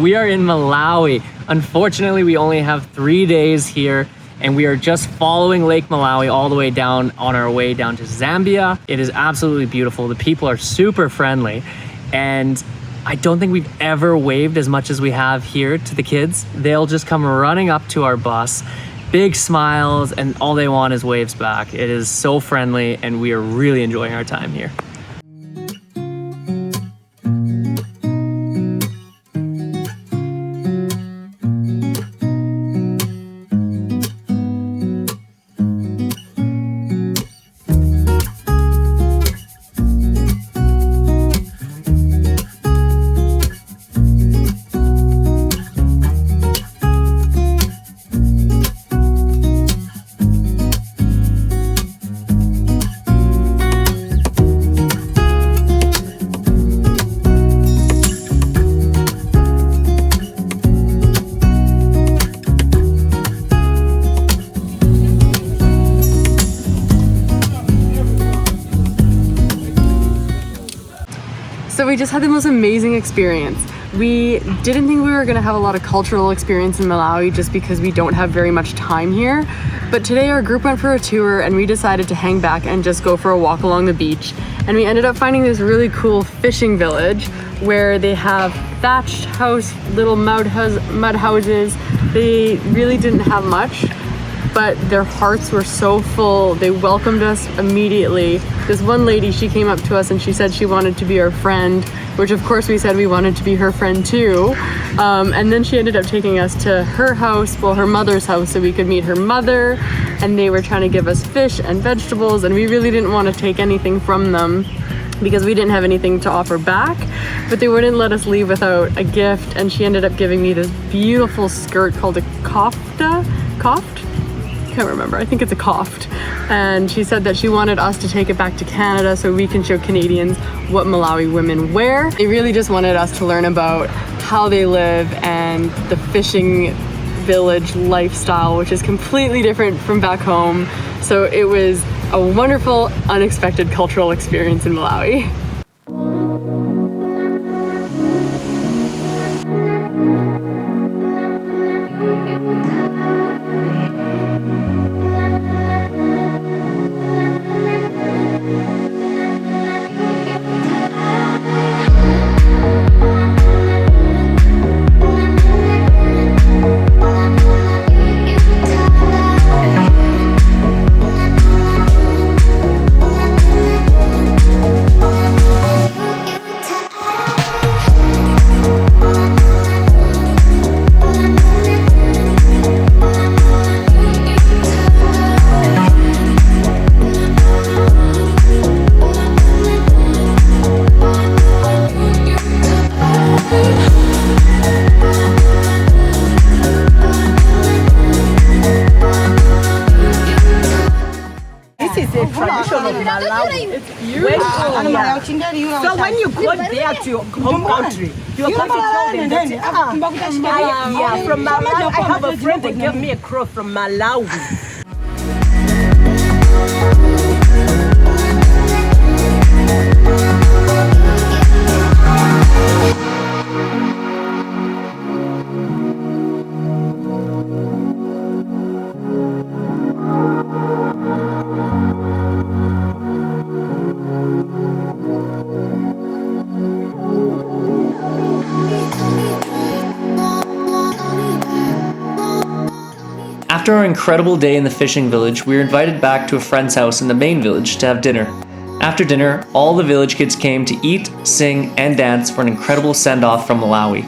we are in Malawi. Unfortunately, we only have 3 days here, and we are just following Lake Malawi all the way down on our way down to Zambia. It is absolutely beautiful. The people are super friendly, and I don't think we've ever waved as much as we have here to the kids. They'll just come running up to our bus, big smiles, and all they want is waves back. It is so friendly, and we are really enjoying our time here. So we just had the most amazing experience. We didn't think we were gonna have a lot of cultural experience in Malawi just because we don't have very much time here. But today our group went for a tour and we decided to hang back and just go for a walk along the beach. And we ended up finding this really cool fishing village where they have thatched house, little mud houses. They really didn't have much, but their hearts were so full. They welcomed us immediately. This one lady, she came up to us and she said she wanted to be our friend, which of course we said we wanted to be her friend too. And then she ended up taking us to her house, well, her mother's house, so we could meet her mother. And they were trying to give us fish and vegetables, and we really didn't want to take anything from them because we didn't have anything to offer back, but they wouldn't let us leave without a gift. And she ended up giving me this beautiful skirt called a koft? Can't remember, I think it's a koft. And she said that she wanted us to take it back to Canada so we can show Canadians what Malawi women wear. They really just wanted us to learn about how they live and the fishing village lifestyle, which is completely different from back home. So it was a wonderful, unexpected cultural experience in Malawi. It's beautiful. So when you go there to your home country, you are going to tell them that, from Malawi. I have a friend that gave me a crow from Malawi. After our incredible day in the fishing village, we were invited back to a friend's house in the main village to have dinner. After dinner, all the village kids came to eat, sing, and dance for an incredible send-off from Malawi.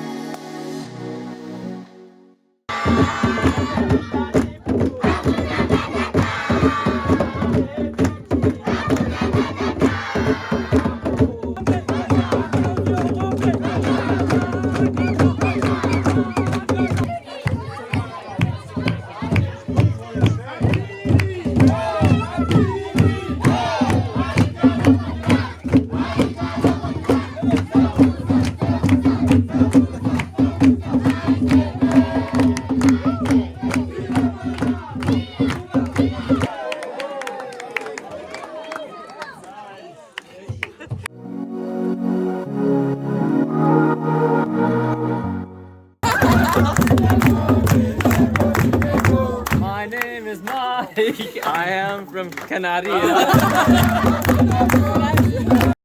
My name is Mike. I am from Canada.